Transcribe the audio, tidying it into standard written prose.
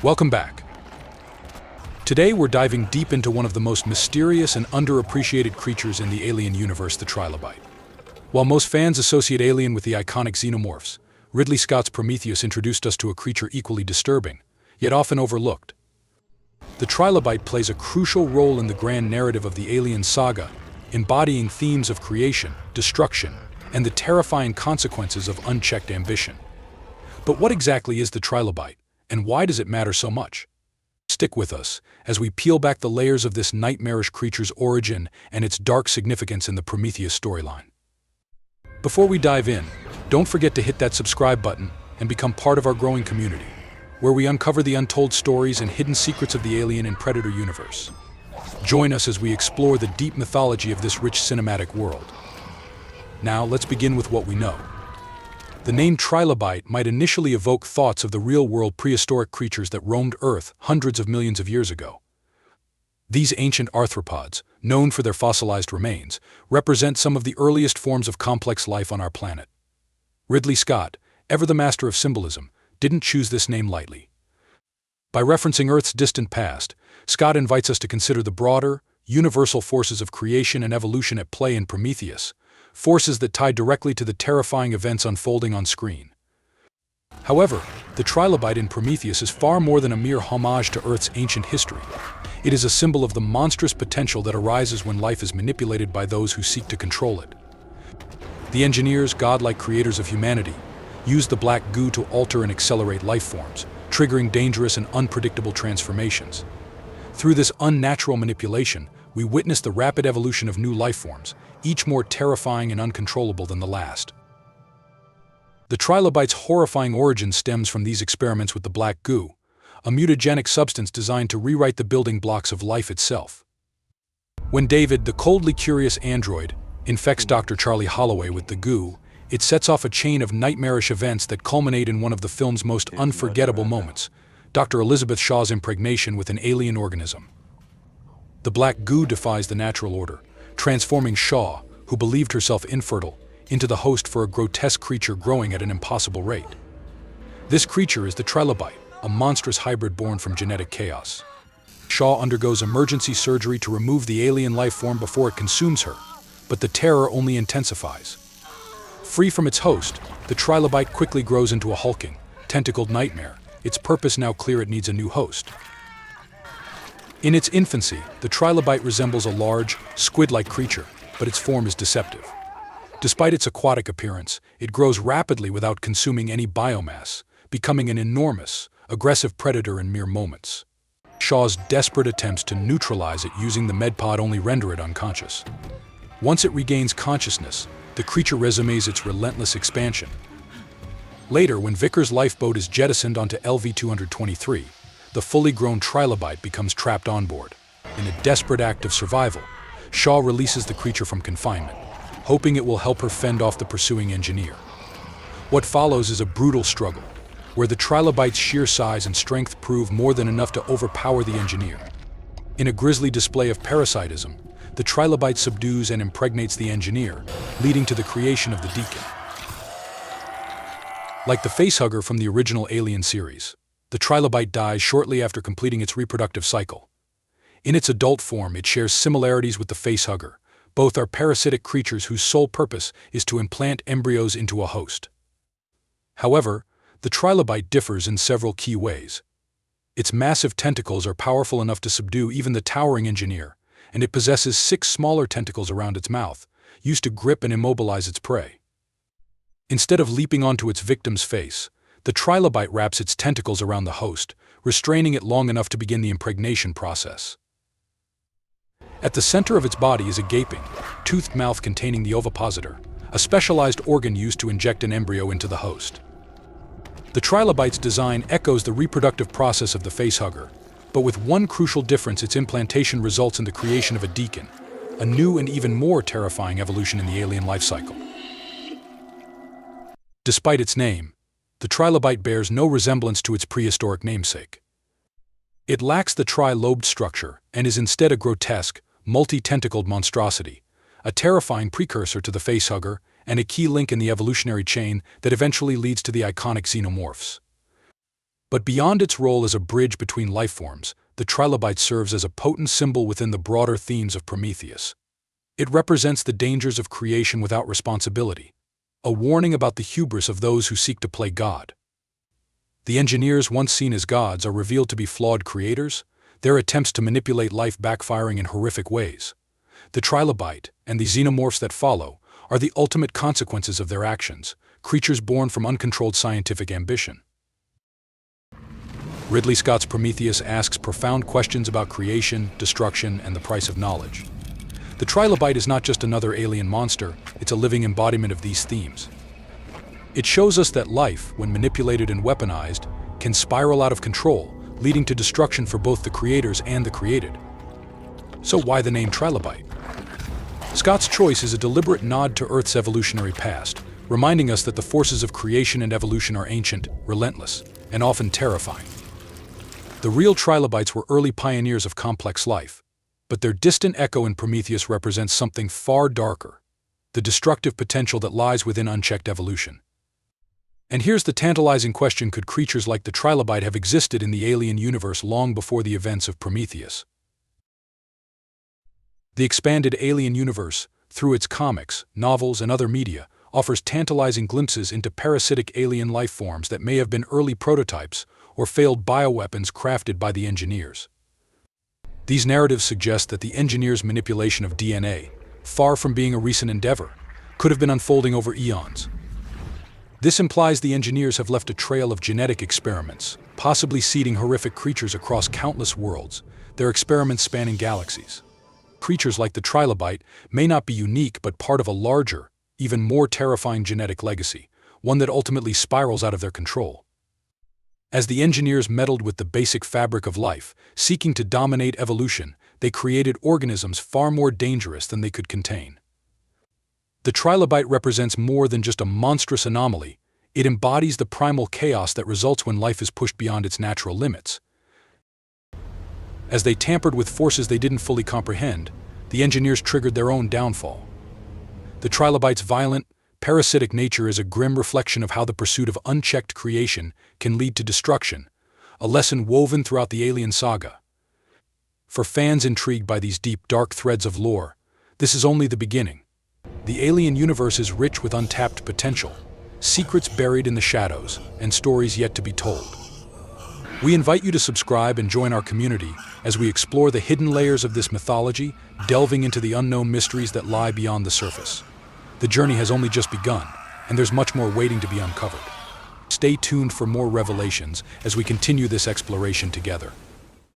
Welcome back. Today we're diving deep into one of the most mysterious and underappreciated creatures in the alien universe, the Trilobite. While most fans associate Alien with the iconic Xenomorphs, Ridley Scott's Prometheus introduced us to a creature equally disturbing, yet often overlooked. The Trilobite plays a crucial role in the grand narrative of the Alien saga, embodying themes of creation, destruction, and the terrifying consequences of unchecked ambition. But what exactly is the Trilobite, and why does it matter so much? Stick with us as we peel back the layers of this nightmarish creature's origin and its dark significance in the Prometheus storyline. Before we dive in, don't forget to hit that subscribe button and become part of our growing community, where we uncover the untold stories and hidden secrets of the Alien and Predator universe. Join us as we explore the deep mythology of this rich cinematic world. Now, let's begin with what we know. The name Trilobite might initially evoke thoughts of the real-world prehistoric creatures that roamed Earth hundreds of millions of years ago. These ancient arthropods, known for their fossilized remains, represent some of the earliest forms of complex life on our planet. Ridley Scott, ever the master of symbolism, didn't choose this name lightly. By referencing Earth's distant past, Scott invites us to consider the broader, universal forces of creation and evolution at play in Prometheus, forces that tie directly to the terrifying events unfolding on screen. However, the Trilobite in Prometheus is far more than a mere homage to Earth's ancient history. It is a symbol of the monstrous potential that arises when life is manipulated by those who seek to control it. The engineers, godlike creators of humanity, use the black goo to alter and accelerate life forms, triggering dangerous and unpredictable transformations. Through this unnatural manipulation, we witness the rapid evolution of new life forms, each more terrifying and uncontrollable than the last. The Trilobite's horrifying origin stems from these experiments with the black goo, a mutagenic substance designed to rewrite the building blocks of life itself. When David, the coldly curious android, infects Dr. Charlie Holloway with the goo, it sets off a chain of nightmarish events that culminate in one of the film's most unforgettable moments, Dr. Elizabeth Shaw's impregnation with an alien organism. The black goo defies the natural order, transforming Shaw, who believed herself infertile, into the host for a grotesque creature growing at an impossible rate. This creature is the Trilobite, a monstrous hybrid born from genetic chaos. Shaw undergoes emergency surgery to remove the alien life form before it consumes her, but the terror only intensifies. Free from its host, the Trilobite quickly grows into a hulking, tentacled nightmare, its purpose now clear: it needs a new host. In its infancy, the Trilobite resembles a large, squid-like creature, but its form is deceptive. Despite its aquatic appearance, it grows rapidly without consuming any biomass, becoming an enormous, aggressive predator in mere moments. Shaw's desperate attempts to neutralize it using the medpod only render it unconscious. Once it regains consciousness, the creature resumes its relentless expansion. Later, when Vickers' lifeboat is jettisoned onto LV-223, the fully grown Trilobite becomes trapped on board. In a desperate act of survival, Shaw releases the creature from confinement, hoping it will help her fend off the pursuing engineer. What follows is a brutal struggle, where the Trilobite's sheer size and strength prove more than enough to overpower the engineer. In a grisly display of parasitism, the Trilobite subdues and impregnates the engineer, leading to the creation of the Deacon. Like the facehugger from the original Alien series, the Trilobite dies shortly after completing its reproductive cycle. In its adult form, it shares similarities with the facehugger. Both are parasitic creatures whose sole purpose is to implant embryos into a host. However, the Trilobite differs in several key ways. Its massive tentacles are powerful enough to subdue even the towering engineer, and it possesses 6 smaller tentacles around its mouth, used to grip and immobilize its prey. Instead of leaping onto its victim's face, the Trilobite wraps its tentacles around the host, restraining it long enough to begin the impregnation process. At the center of its body is a gaping, toothed mouth containing the ovipositor, a specialized organ used to inject an embryo into the host. The Trilobite's design echoes the reproductive process of the facehugger, but with one crucial difference: its implantation results in the creation of a Deacon, a new and even more terrifying evolution in the alien life cycle. Despite its name, the Trilobite bears no resemblance to its prehistoric namesake. It lacks the tri-lobed structure and is instead a grotesque, multi-tentacled monstrosity, a terrifying precursor to the facehugger and a key link in the evolutionary chain that eventually leads to the iconic Xenomorphs. But beyond its role as a bridge between life forms, the trilobite serves as a potent symbol within the broader themes of Prometheus. It represents the dangers of creation without responsibility, a warning about the hubris of those who seek to play God. The engineers once seen as gods are revealed to be flawed creators, their attempts to manipulate life backfiring in horrific ways. The trilobite, and the xenomorphs that follow, are the ultimate consequences of their actions, creatures born from uncontrolled scientific ambition. Ridley Scott's Prometheus asks profound questions about creation, destruction, and the price of knowledge. The trilobite is not just another alien monster, it's a living embodiment of these themes. It shows us that life, when manipulated and weaponized, can spiral out of control, leading to destruction for both the creators and the created. So why the name Trilobite? Scott's choice is a deliberate nod to Earth's evolutionary past, reminding us that the forces of creation and evolution are ancient, relentless, and often terrifying. The real trilobites were early pioneers of complex life, but their distant echo in Prometheus represents something far darker, the destructive potential that lies within unchecked evolution. And here's the tantalizing question: could creatures like the trilobite have existed in the alien universe long before the events of Prometheus? The expanded alien universe, through its comics, novels, and other media, offers tantalizing glimpses into parasitic alien life forms that may have been early prototypes or failed bioweapons crafted by the engineers. These narratives suggest that the engineers' manipulation of DNA, far from being a recent endeavor, could have been unfolding over eons. This implies the engineers have left a trail of genetic experiments, possibly seeding horrific creatures across countless worlds, their experiments spanning galaxies. Creatures like the trilobite may not be unique but part of a larger, even more terrifying genetic legacy, one that ultimately spirals out of their control. As the engineers meddled with the basic fabric of life, seeking to dominate evolution, they created organisms far more dangerous than they could contain. The trilobite represents more than just a monstrous anomaly. It embodies the primal chaos that results when life is pushed beyond its natural limits. As they tampered with forces they didn't fully comprehend, the engineers triggered their own downfall. The trilobite's violent, parasitic nature is a grim reflection of how the pursuit of unchecked creation can lead to destruction, a lesson woven throughout the alien saga. For fans intrigued by these deep, dark threads of lore, this is only the beginning. The alien universe is rich with untapped potential, secrets buried in the shadows, and stories yet to be told. We invite you to subscribe and join our community as we explore the hidden layers of this mythology, delving into the unknown mysteries that lie beyond the surface. The journey has only just begun, and there's much more waiting to be uncovered. Stay tuned for more revelations as we continue this exploration together.